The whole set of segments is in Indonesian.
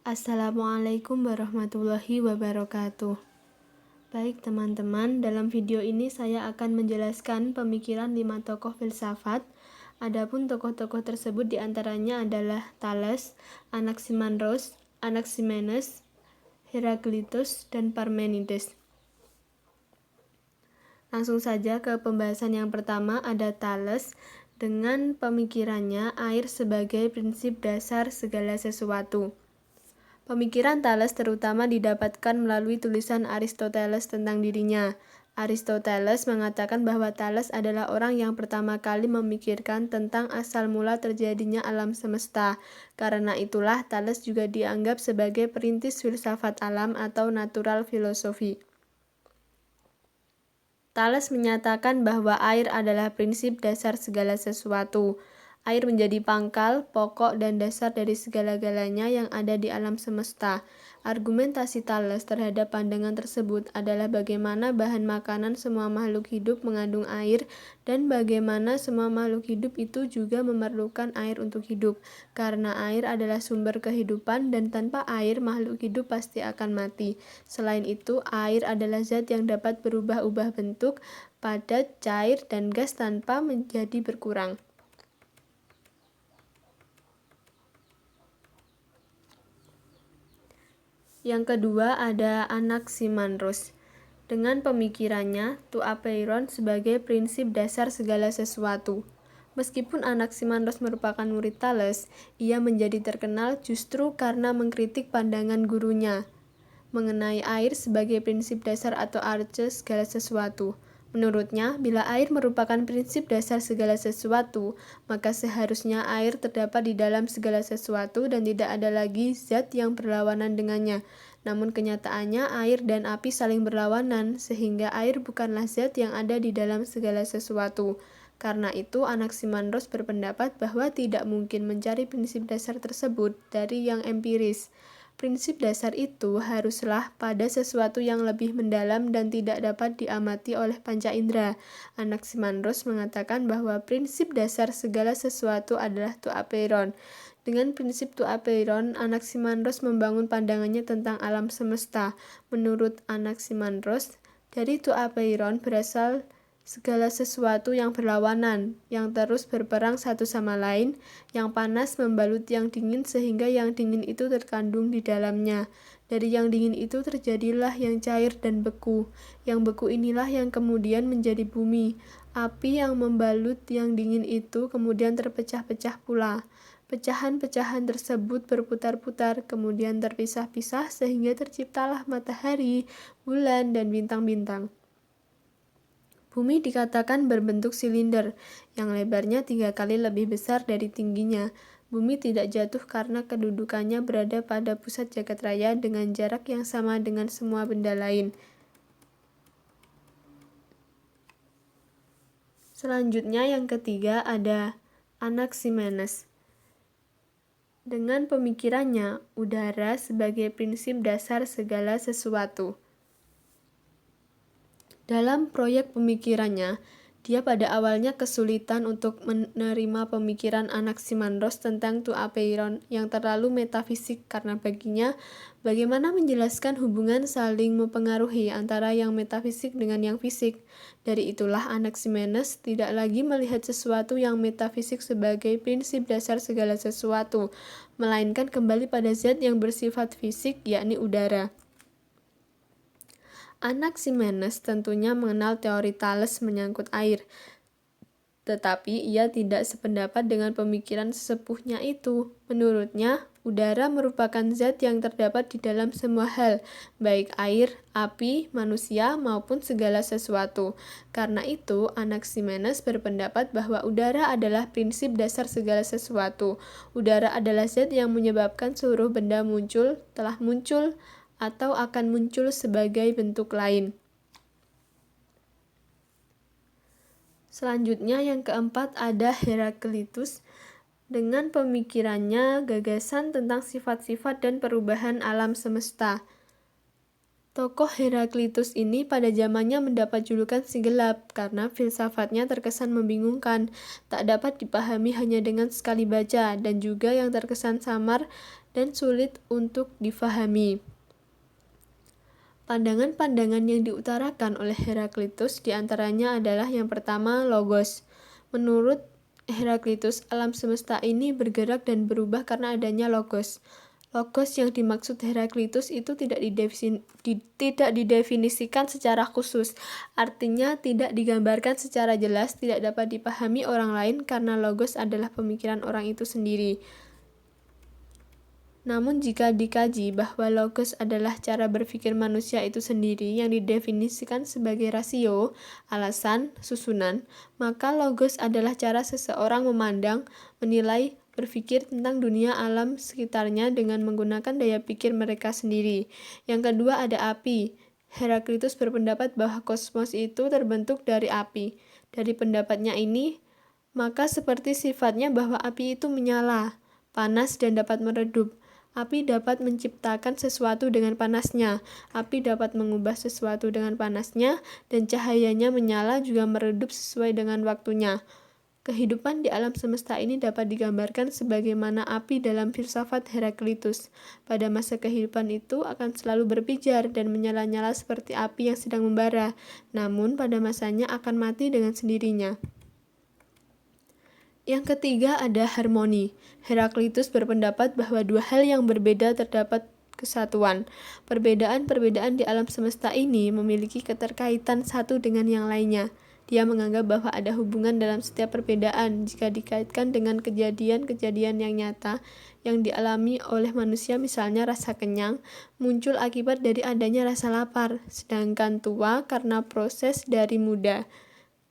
Assalamualaikum warahmatullahi wabarakatuh. Baik teman-teman, dalam video ini saya akan menjelaskan pemikiran 5 tokoh filsafat. Adapun tokoh-tokoh tersebut diantaranya adalah Thales, Anaximandros, Anaximenes, Heraklitus, dan Parmenides. Langsung saja ke pembahasan yang pertama, ada Thales dengan pemikirannya air sebagai prinsip dasar segala sesuatu. Pemikiran Thales terutama didapatkan melalui tulisan Aristoteles tentang dirinya. Aristoteles mengatakan bahwa Thales adalah orang yang pertama kali memikirkan tentang asal mula terjadinya alam semesta. Karena itulah Thales juga dianggap sebagai perintis filsafat alam atau natural philosophy. Thales menyatakan bahwa air adalah prinsip dasar segala sesuatu. Air menjadi pangkal, pokok, dan dasar dari segala-galanya yang ada di alam semesta. Argumentasi Thales terhadap pandangan tersebut adalah bagaimana bahan makanan semua makhluk hidup mengandung air dan bagaimana semua makhluk hidup itu juga memerlukan air untuk hidup. Karena air adalah sumber kehidupan dan tanpa air makhluk hidup pasti akan mati. Selain itu, air adalah zat yang dapat berubah-ubah bentuk, padat, cair, dan gas tanpa menjadi berkurang. Yang kedua ada Anaximandros. Dengan pemikirannya, tuapeiron sebagai prinsip dasar segala sesuatu. Meskipun Anaximandros merupakan murid Thales, ia menjadi terkenal justru karena mengkritik pandangan gurunya mengenai air sebagai prinsip dasar atau arche segala sesuatu. Menurutnya, bila air merupakan prinsip dasar segala sesuatu, maka seharusnya air terdapat di dalam segala sesuatu dan tidak ada lagi zat yang berlawanan dengannya. Namun kenyataannya air dan api saling berlawanan, sehingga air bukanlah zat yang ada di dalam segala sesuatu. Karena itu, Anaximandros berpendapat bahwa tidak mungkin mencari prinsip dasar tersebut dari yang empiris. Prinsip dasar itu haruslah pada sesuatu yang lebih mendalam dan tidak dapat diamati oleh panca indera. Anaximandros mengatakan bahwa prinsip dasar segala sesuatu adalah tuapeiron. Dengan prinsip tuapeiron, Anaximandros membangun pandangannya tentang alam semesta. Menurut Anaximandros, dari tuapeiron berasal segala sesuatu yang berlawanan, yang terus berperang satu sama lain, yang panas membalut yang dingin sehingga yang dingin itu terkandung di dalamnya. Dari yang dingin itu terjadilah yang cair dan beku. Yang beku inilah yang kemudian menjadi bumi. Api yang membalut yang dingin itu kemudian terpecah-pecah pula. Pecahan-pecahan tersebut berputar-putar, kemudian terpisah-pisah sehingga terciptalah matahari, bulan, dan bintang-bintang. Bumi dikatakan berbentuk silinder, yang lebarnya 3 kali lebih besar dari tingginya. Bumi tidak jatuh karena kedudukannya berada pada pusat jagat raya dengan jarak yang sama dengan semua benda lain. Selanjutnya yang ketiga ada Anaximenes. Dengan pemikirannya, udara sebagai prinsip dasar segala sesuatu. Dalam proyek pemikirannya, dia pada awalnya kesulitan untuk menerima pemikiran Anaximandros tentang tuapeiron yang terlalu metafisik karena baginya, bagaimana menjelaskan hubungan saling mempengaruhi antara yang metafisik dengan yang fisik. Dari itulah Anaximenes tidak lagi melihat sesuatu yang metafisik sebagai prinsip dasar segala sesuatu, melainkan kembali pada zat yang bersifat fisik, yakni udara. Anaximenes tentunya mengenal teori Thales menyangkut air, tetapi ia tidak sependapat dengan pemikiran sesepuhnya itu. Menurutnya, udara merupakan zat yang terdapat di dalam semua hal, baik air, api, manusia, maupun segala sesuatu. Karena itu, Anaximenes berpendapat bahwa udara adalah prinsip dasar segala sesuatu. Udara adalah zat yang menyebabkan seluruh benda muncul, telah muncul, atau akan muncul sebagai bentuk lain. Selanjutnya yang keempat ada Heraklitus. Dengan pemikirannya gagasan tentang sifat-sifat dan perubahan alam semesta. Tokoh Heraklitus ini pada zamannya mendapat julukan si gelap karena filsafatnya terkesan membingungkan, tak dapat dipahami hanya dengan sekali baca, dan juga yang terkesan samar dan sulit untuk difahami. Pandangan-pandangan yang diutarakan oleh Heraklitus diantaranya adalah yang pertama, logos. Menurut Heraklitus, alam semesta ini bergerak dan berubah karena adanya logos. Logos yang dimaksud Heraklitus itu tidak didefinisikan secara khusus, artinya tidak digambarkan secara jelas, tidak dapat dipahami orang lain karena logos adalah pemikiran orang itu sendiri. Namun jika dikaji bahwa logos adalah cara berpikir manusia itu sendiri yang didefinisikan sebagai rasio, alasan, susunan, maka logos adalah cara seseorang memandang, menilai, berpikir tentang dunia alam sekitarnya dengan menggunakan daya pikir mereka sendiri. Yang kedua ada api. Heraklitus berpendapat bahwa kosmos itu terbentuk dari api. Dari pendapatnya ini, maka seperti sifatnya bahwa api itu menyala, panas dan dapat meredup. Api dapat menciptakan sesuatu dengan panasnya, api dapat mengubah sesuatu dengan panasnya, dan cahayanya menyala juga meredup sesuai dengan waktunya. Kehidupan di alam semesta ini dapat digambarkan sebagaimana api dalam filsafat Heraklitus. Pada masa kehidupan itu akan selalu berpijar dan menyala-nyala seperti api yang sedang membara, namun pada masanya akan mati dengan sendirinya. Yang ketiga ada harmoni. Heraklitus berpendapat bahwa dua hal yang berbeda terdapat kesatuan. Perbedaan-perbedaan di alam semesta ini memiliki keterkaitan satu dengan yang lainnya. Dia menganggap bahwa ada hubungan dalam setiap perbedaan jika dikaitkan dengan kejadian-kejadian yang nyata yang dialami oleh manusia, misalnya rasa kenyang muncul akibat dari adanya rasa lapar, sedangkan tua karena proses dari muda.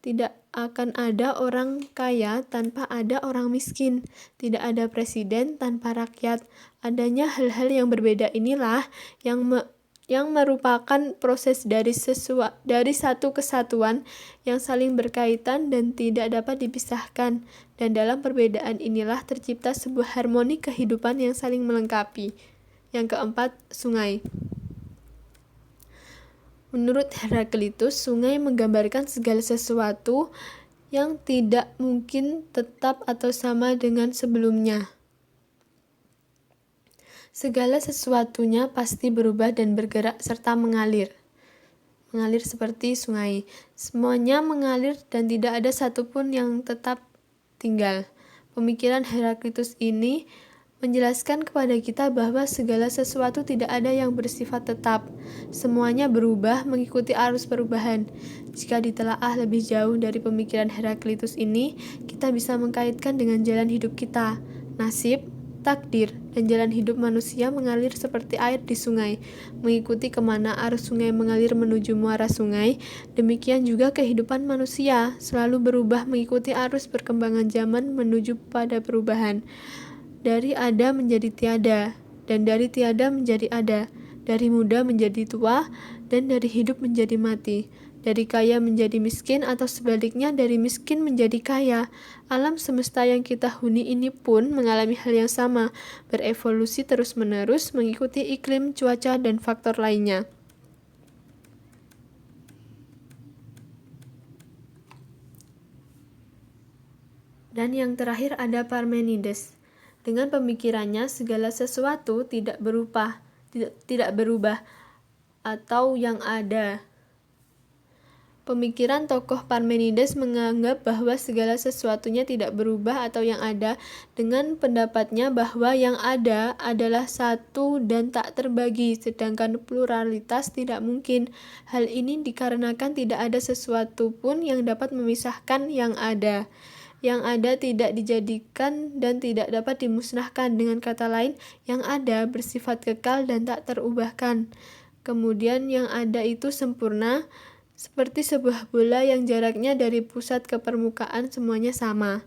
Tidak akan ada orang kaya tanpa ada orang miskin, tidak ada presiden tanpa rakyat. Adanya hal-hal yang berbeda inilah yang merupakan proses dari satu kesatuan yang saling berkaitan dan tidak dapat dipisahkan, dan dalam perbedaan inilah tercipta sebuah harmoni kehidupan yang saling melengkapi. Yang keempat, sungai. Menurut Heraklitus, sungai menggambarkan segala sesuatu yang tidak mungkin tetap atau sama dengan sebelumnya. Segala sesuatunya pasti berubah dan bergerak serta mengalir. Mengalir seperti sungai. Semuanya mengalir dan tidak ada satupun yang tetap tinggal. Pemikiran Heraklitus ini menjelaskan kepada kita bahwa segala sesuatu tidak ada yang bersifat tetap. Semuanya berubah mengikuti arus perubahan. Jika ditelaah lebih jauh dari pemikiran Heraklitus ini, kita bisa mengkaitkan dengan jalan hidup kita. Nasib, takdir, dan jalan hidup manusia mengalir seperti air di sungai, mengikuti kemana arus sungai mengalir menuju muara sungai. Demikian juga kehidupan manusia selalu berubah mengikuti arus perkembangan zaman menuju pada perubahan. Dari ada menjadi tiada, dan dari tiada menjadi ada, dari muda menjadi tua, dan dari hidup menjadi mati, dari kaya menjadi miskin, atau sebaliknya dari miskin menjadi kaya. Alam semesta yang kita huni ini pun mengalami hal yang sama, berevolusi terus-menerus mengikuti iklim, cuaca, dan faktor lainnya. Dan yang terakhir ada Parmenides. Dengan pemikirannya, segala sesuatu tidak berubah atau yang ada. Pemikiran tokoh Parmenides menganggap bahwa segala sesuatunya tidak berubah atau yang ada, dengan pendapatnya bahwa yang ada adalah satu dan tak terbagi, sedangkan pluralitas tidak mungkin. Hal ini dikarenakan tidak ada sesuatu pun yang dapat memisahkan yang ada. Yang ada tidak dijadikan dan tidak dapat dimusnahkan. Dengan kata lain, yang ada bersifat kekal dan tak terubahkan. Kemudian yang ada itu sempurna, seperti sebuah bola yang jaraknya dari pusat ke permukaan semuanya sama.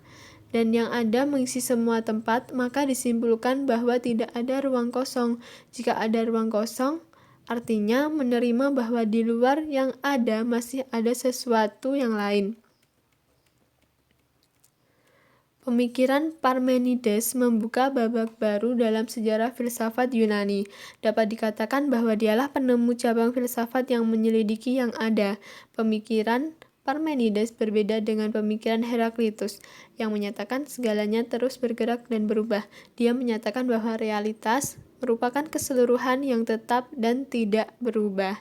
Dan yang ada mengisi semua tempat, maka disimpulkan bahwa tidak ada ruang kosong. Jika ada ruang kosong, artinya menerima bahwa di luar yang ada masih ada sesuatu yang lain. Pemikiran Parmenides membuka babak baru dalam sejarah filsafat Yunani. Dapat dikatakan bahwa dialah penemu cabang filsafat yang menyelidiki yang ada. Pemikiran Parmenides berbeda dengan pemikiran Heraklitus yang menyatakan segalanya terus bergerak dan berubah. Dia menyatakan bahwa realitas merupakan keseluruhan yang tetap dan tidak berubah.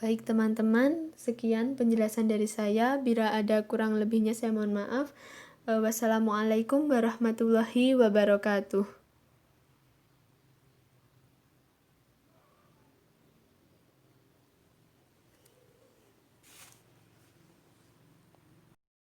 Baik teman-teman, sekian penjelasan dari saya. Bila ada kurang lebihnya saya mohon maaf. Wassalamualaikum warahmatullahi wabarakatuh.